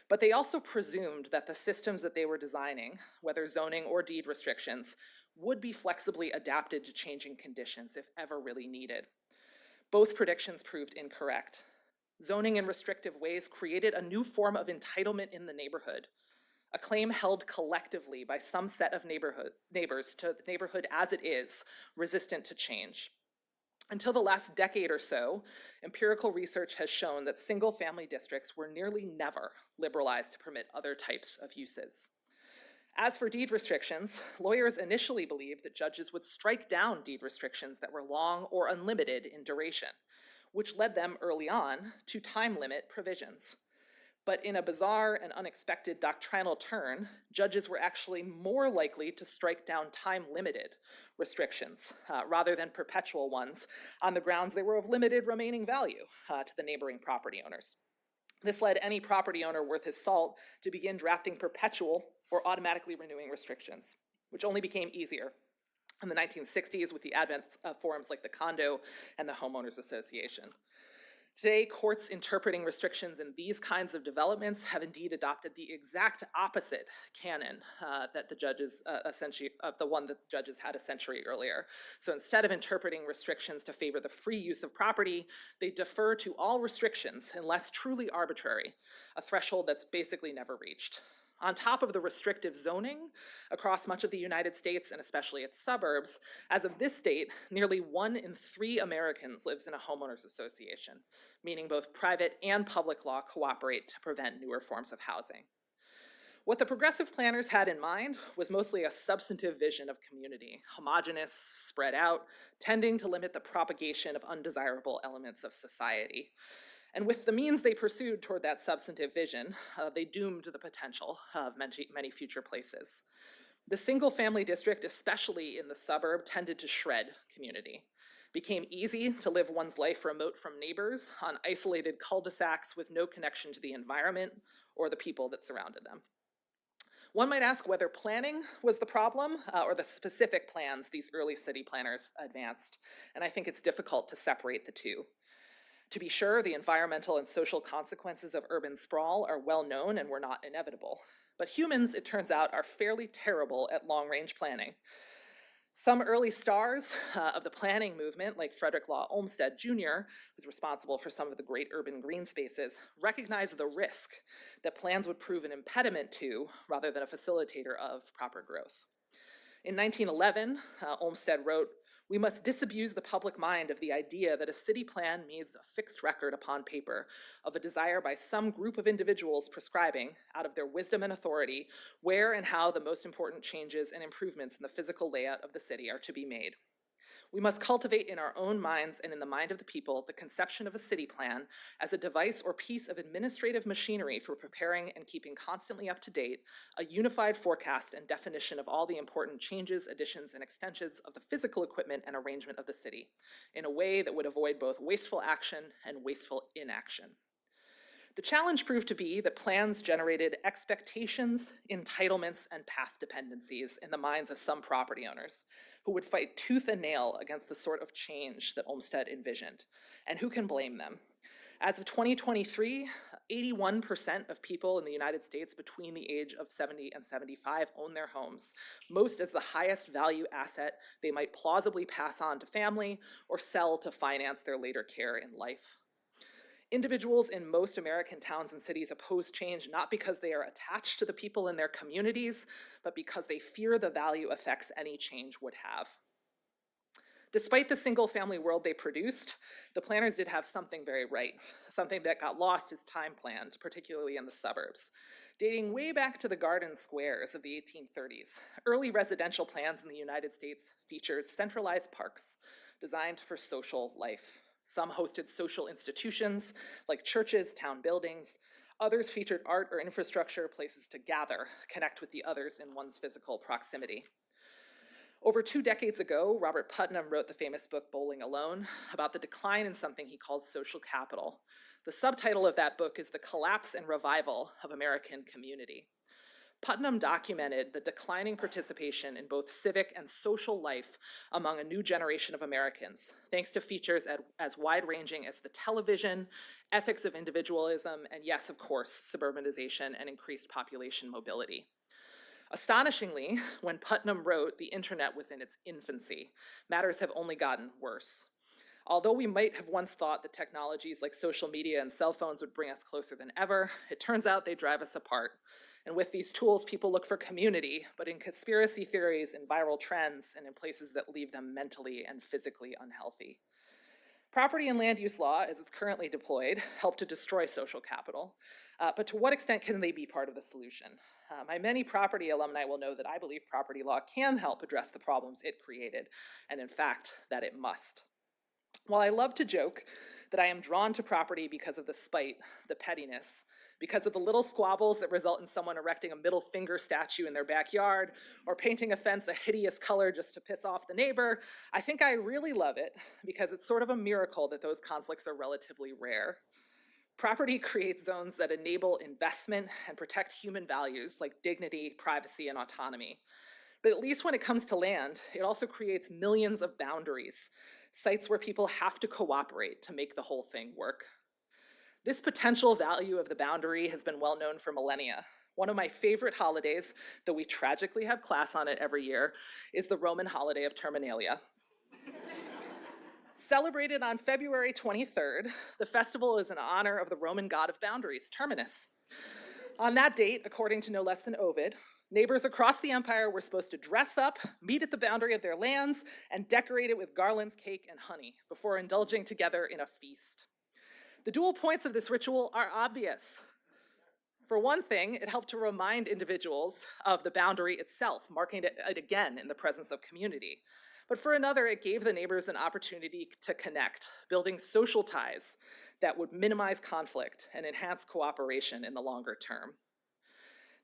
but they also presumed that the systems that they were designing, whether zoning or deed restrictions, would be flexibly adapted to changing conditions if ever really needed. Both predictions proved incorrect. Zoning in restrictive ways created a new form of entitlement in the neighborhood, a claim held collectively by some set of neighbors to the neighborhood as it is, resistant to change. Until the last decade or so, empirical research has shown that single-family districts were nearly never liberalized to permit other types of uses. As for deed restrictions, lawyers initially believed that judges would strike down deed restrictions that were long or unlimited in duration, which led them early on to time limit provisions. But in a bizarre and unexpected doctrinal turn, judges were actually more likely to strike down time-limited restrictions rather than perpetual ones on the grounds they were of limited remaining value to the neighboring property owners. This led any property owner worth his salt to begin drafting perpetual or automatically renewing restrictions, which only became easier in the 1960s with the advent of forms like the condo and the homeowners association. Today, courts interpreting restrictions in these kinds of developments have indeed adopted the exact opposite canon that the judges the one that the judges had a century earlier. So instead of interpreting restrictions to favor the free use of property, they defer to all restrictions unless truly arbitrary, a threshold that's basically never reached. On top of the restrictive zoning across much of the United States and especially its suburbs, as of this date, nearly 1 in 3 Americans lives in a homeowners association, meaning both private and public law cooperate to prevent newer forms of housing. What the progressive planners had in mind was mostly a substantive vision of community, homogeneous, spread out, tending to limit the propagation of undesirable elements of society. And with the means they pursued toward that substantive vision, they doomed the potential of many future places. The single-family district, especially in the suburb, tended to shred community. Became easy to live one's life remote from neighbors on isolated cul-de-sacs with no connection to the environment or the people that surrounded them. One might ask whether planning was the problem or the specific plans these early city planners advanced, and I think it's difficult to separate the two. To be sure, the environmental and social consequences of urban sprawl are well known and were not inevitable. But humans, it turns out, are fairly terrible at long-range planning. Some early stars of the planning movement, like Frederick Law Olmsted Jr., who's responsible for some of the great urban green spaces, recognized the risk that plans would prove an impediment to, rather than a facilitator of, proper growth. In 1911, Olmsted wrote, "We must disabuse the public mind of the idea that a city plan means a fixed record upon paper of a desire by some group of individuals prescribing, out of their wisdom and authority, where and how the most important changes and improvements in the physical layout of the city are to be made. We must cultivate in our own minds and in the mind of the people the conception of a city plan as a device or piece of administrative machinery for preparing and keeping constantly up to date a unified forecast and definition of all the important changes, additions, and extensions of the physical equipment and arrangement of the city in a way that would avoid both wasteful action and wasteful inaction." The challenge proved to be that plans generated expectations, entitlements, and path dependencies in the minds of some property owners who would fight tooth and nail against the sort of change that Olmsted envisioned. And who can blame them? As of 2023, 81% of people in the United States between the age of 70 and 75 own their homes, most as the highest value asset they might plausibly pass on to family or sell to finance their later care in life. Individuals in most American towns and cities oppose change not because they are attached to the people in their communities, but because they fear the value effects any change would have. Despite the single-family world they produced, the planners did have something very right, something that got lost as time planned, particularly in the suburbs. Dating way back to the garden squares of the 1830s, early residential plans in the United States featured centralized parks designed for social life. Some hosted social institutions like churches, town buildings. Others featured art or infrastructure, places to gather, connect with the others in one's physical proximity. Over 2 decades ago, Robert Putnam wrote the famous book Bowling Alone about the decline in something he called social capital. The subtitle of that book is The Collapse and Revival of American Community. Putnam documented the declining participation in both civic and social life among a new generation of Americans, thanks to features as wide-ranging as the television, ethics of individualism, and yes, of course, suburbanization and increased population mobility. Astonishingly, when Putnam wrote, the internet was in its infancy. Matters have only gotten worse. Although we might have once thought that technologies like social media and cell phones would bring us closer than ever, it turns out they drive us apart. And with these tools, people look for community, but in conspiracy theories, in viral trends, and in places that leave them mentally and physically unhealthy. Property and land use law, as it's currently deployed, help to destroy social capital, but to what extent can they be part of the solution? My many property alumni will know that I believe property law can help address the problems it created, and in fact, that it must. While I love to joke that I am drawn to property because of the spite, the pettiness, because of the little squabbles that result in someone erecting a middle finger statue in their backyard or painting a fence a hideous color just to piss off the neighbor, I think I really love it because it's sort of a miracle that those conflicts are relatively rare. Property creates zones that enable investment and protect human values like dignity, privacy, and autonomy. But at least when it comes to land, it also creates millions of boundaries, sites where people have to cooperate to make the whole thing work. This potential value of the boundary has been well known for millennia. One of my favorite holidays, though we tragically have class on it every year, is the Roman holiday of Terminalia. Celebrated on February 23rd, the festival is in honor of the Roman god of boundaries, Terminus. On that date, according to no less than Ovid, neighbors across the empire were supposed to dress up, meet at the boundary of their lands, and decorate it with garlands, cake, and honey before indulging together in a feast. The dual points of this ritual are obvious. For one thing, it helped to remind individuals of the boundary itself, marking it again in the presence of community. But for another, it gave the neighbors an opportunity to connect, building social ties that would minimize conflict and enhance cooperation in the longer term.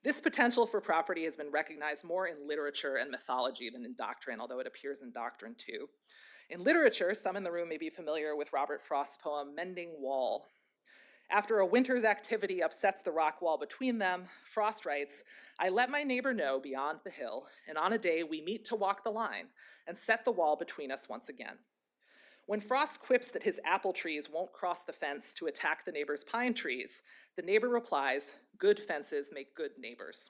This potential for property has been recognized more in literature and mythology than in doctrine, although it appears in doctrine too. In literature, some in the room may be familiar with Robert Frost's poem, Mending Wall. After a winter's activity upsets the rock wall between them, Frost writes, "I let my neighbor know beyond the hill, and on a day we meet to walk the line and set the wall between us once again." When Frost quips that his apple trees won't cross the fence to attack the neighbor's pine trees, the neighbor replies, "Good fences make good neighbors."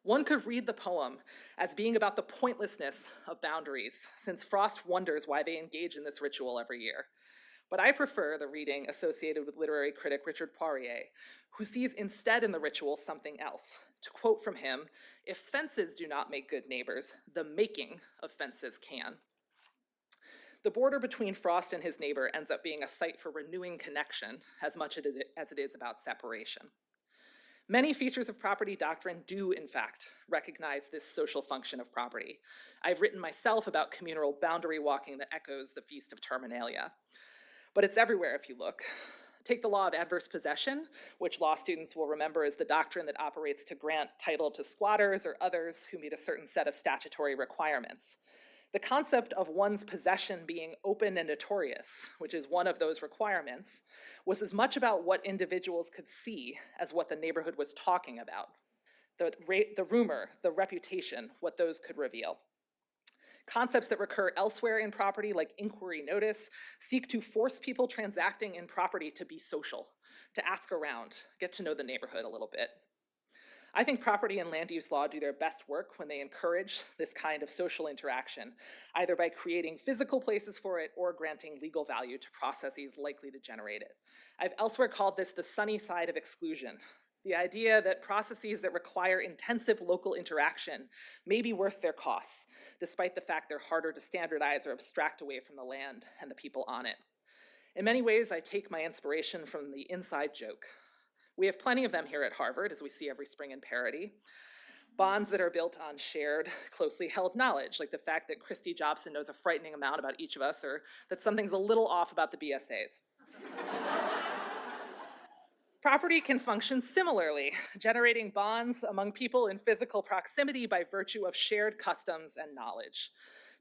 One could read the poem as being about the pointlessness of boundaries, since Frost wonders why they engage in this ritual every year. But I prefer the reading associated with literary critic Richard Poirier, who sees instead in the ritual something else. To quote from him, "If fences do not make good neighbors, the making of fences can." The border between Frost and his neighbor ends up being a site for renewing connection as much as it is about separation. Many features of property doctrine do, in fact, recognize this social function of property. I've written myself about communal boundary walking that echoes the Feast of Terminalia. But it's everywhere if you look. Take the law of adverse possession, which law students will remember as the doctrine that operates to grant title to squatters or others who meet a certain set of statutory requirements. The concept of one's possession being open and notorious, which is one of those requirements, was as much about what individuals could see as what the neighborhood was talking about. The rumor, the reputation, what those could reveal. Concepts that recur elsewhere in property, like inquiry notice, seek to force people transacting in property to be social, to ask around, get to know the neighborhood a little bit. I think property and land use law do their best work when they encourage this kind of social interaction, either by creating physical places for it or granting legal value to processes likely to generate it. I've elsewhere called this the sunny side of exclusion. The idea that processes that require intensive local interaction may be worth their costs, despite the fact they're harder to standardize or abstract away from the land and the people on it. In many ways, I take my inspiration from the inside joke. We have plenty of them here at Harvard, as we see every spring in Parody. Bonds that are built on shared, closely held knowledge, like the fact that Christy Jobson knows a frightening amount about each of us, or that something's a little off about the BSAs. Property can function similarly, generating bonds among people in physical proximity by virtue of shared customs and knowledge.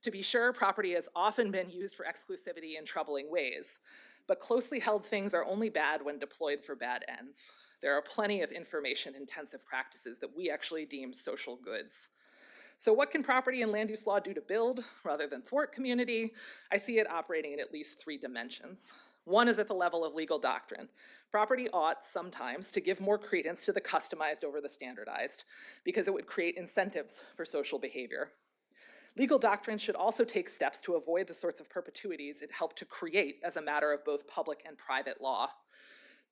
To be sure, property has often been used for exclusivity in troubling ways, but closely held things are only bad when deployed for bad ends. There are plenty of information-intensive practices that we actually deem social goods. So what can property and land use law do to build rather than thwart community? I see it operating in at least 3 dimensions. One is at the level of legal doctrine. Property ought sometimes to give more credence to the customized over the standardized, because it would create incentives for social behavior. Legal doctrine should also take steps to avoid the sorts of perpetuities it helped to create as a matter of both public and private law.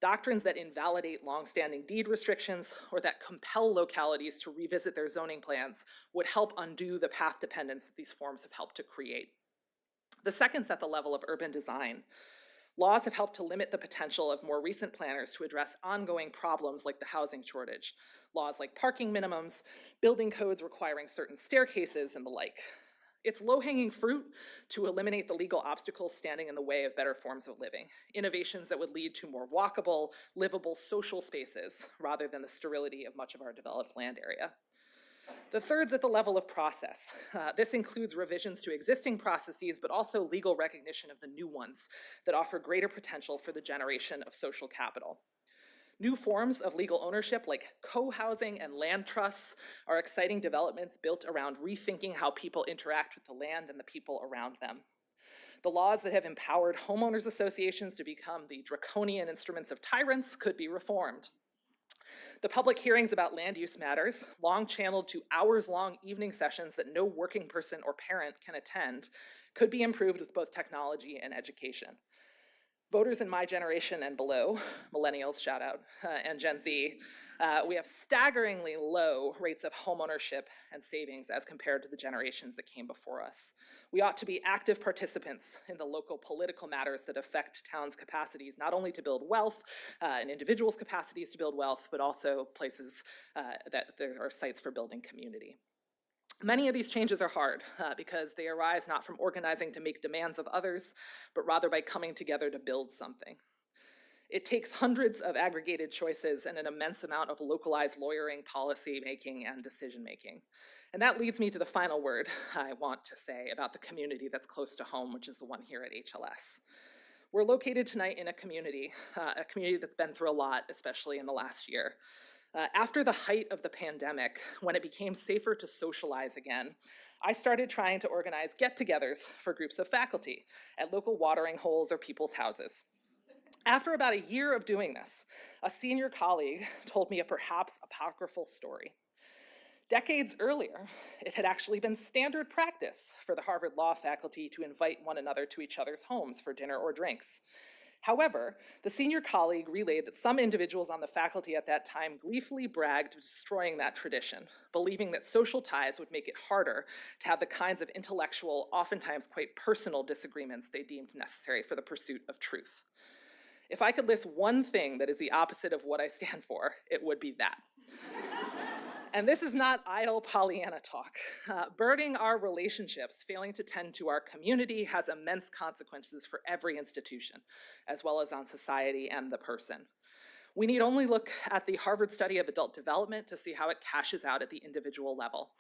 Doctrines that invalidate longstanding deed restrictions or that compel localities to revisit their zoning plans would help undo the path dependence that these forms have helped to create. The second's at the level of urban design. Laws have helped to limit the potential of more recent planners to address ongoing problems like the housing shortage. Laws like parking minimums, building codes requiring certain staircases, and the like. It's low-hanging fruit to eliminate the legal obstacles standing in the way of better forms of living, innovations that would lead to more walkable, livable social spaces, rather than the sterility of much of our developed land area. The third's at the level of process. This includes revisions to existing processes, but also legal recognition of the new ones that offer greater potential for the generation of social capital. New forms of legal ownership like co-housing and land trusts are exciting developments built around rethinking how people interact with the land and the people around them. The laws that have empowered homeowners associations to become the draconian instruments of tyrants could be reformed. The public hearings about land use matters, long channeled to hours-long evening sessions that no working person or parent can attend, could be improved with both technology and education. Voters in my generation and below, millennials, shout out, and Gen Z, we have staggeringly low rates of homeownership and savings as compared to the generations that came before us. We ought to be active participants in the local political matters that affect towns' capacities, not only to build wealth and individuals' capacities to build wealth, but also places that there are sites for building community. Many of these changes are hard because they arise not from organizing to make demands of others, but rather by coming together to build something. It takes hundreds of aggregated choices and an immense amount of localized lawyering, policy making, and decision making. And that leads me to the final word I want to say about the community that's close to home, which is the one here at HLS. We're located tonight in a community that's been through a lot, especially in the last year. After the height of the pandemic, when it became safer to socialize again, I started trying to organize get-togethers for groups of faculty at local watering holes or people's houses. After about a year of doing this, a senior colleague told me a perhaps apocryphal story. Decades earlier, it had actually been standard practice for the Harvard Law faculty to invite one another to each other's homes for dinner or drinks. However, the senior colleague relayed that some individuals on the faculty at that time gleefully bragged of destroying that tradition, believing that social ties would make it harder to have the kinds of intellectual, oftentimes quite personal disagreements they deemed necessary for the pursuit of truth. If I could list one thing that is the opposite of what I stand for, it would be that. And this is not idle Pollyanna talk. Burdening our relationships, failing to tend to our community has immense consequences for every institution, as well as on society and the person. We need only look at the Harvard study of adult development to see how it cashes out at the individual level.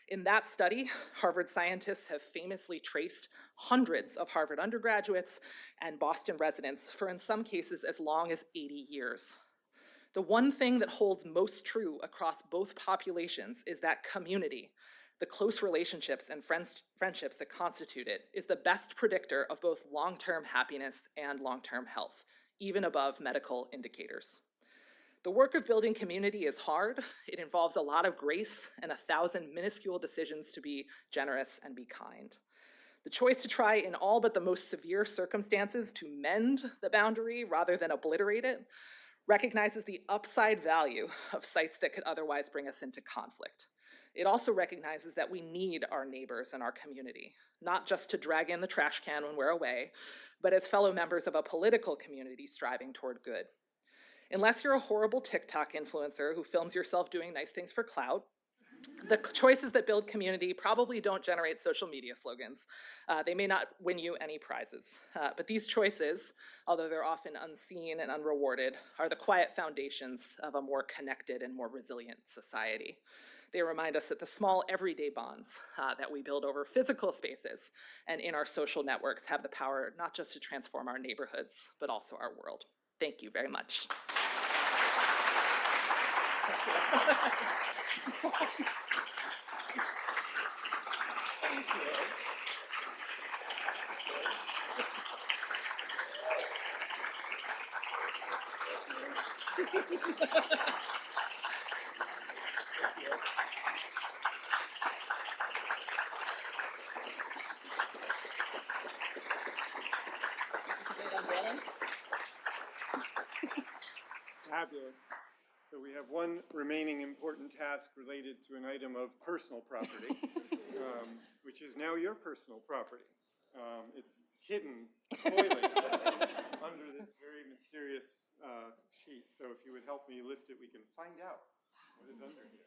In that study, Harvard scientists have famously traced hundreds of Harvard undergraduates and Boston residents for, in some cases, as long as 80 years. The one thing that holds most true across both populations is that community, the close relationships and friendships that constitute it, is the best predictor of both long-term happiness and long-term health, even above medical indicators. The work of building community is hard. It involves a lot of grace and 1,000 minuscule decisions to be generous and be kind. The choice to try in all but the most severe circumstances to mend the boundary rather than obliterate it recognizes the upside value of sites that could otherwise bring us into conflict. It also recognizes that we need our neighbors and our community, not just to drag in the trash can when we're away, but as fellow members of a political community striving toward good. Unless you're a horrible TikTok influencer who films yourself doing nice things for clout, The choices that build community probably don't generate social media slogans. They may not win you any prizes, but these choices, although they're often unseen and unrewarded, are the quiet foundations of a more connected and more resilient society. They remind us that the small everyday bonds that we build over physical spaces and in our social networks have the power not just to transform our neighborhoods, but also our world. Thank you very much. Fabulous. So we have one remaining important task related to an item of personal property, which is now your personal property. It's hidden, coiling under this very mysterious sheet. So if you would help me lift it, we can find out what is under here.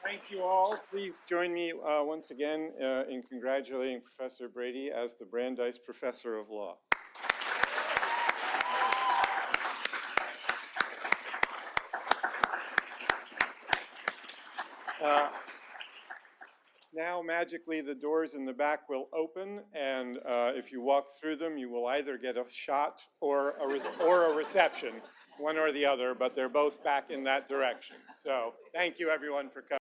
Thank you all. Please join me once again in congratulating Professor Brady as the Brandeis Professor of Law. Now, magically, the doors in the back will open, and if you walk through them, you will either get a shot or a reception, one or the other, but they're both back in that direction. So thank you, everyone, for coming.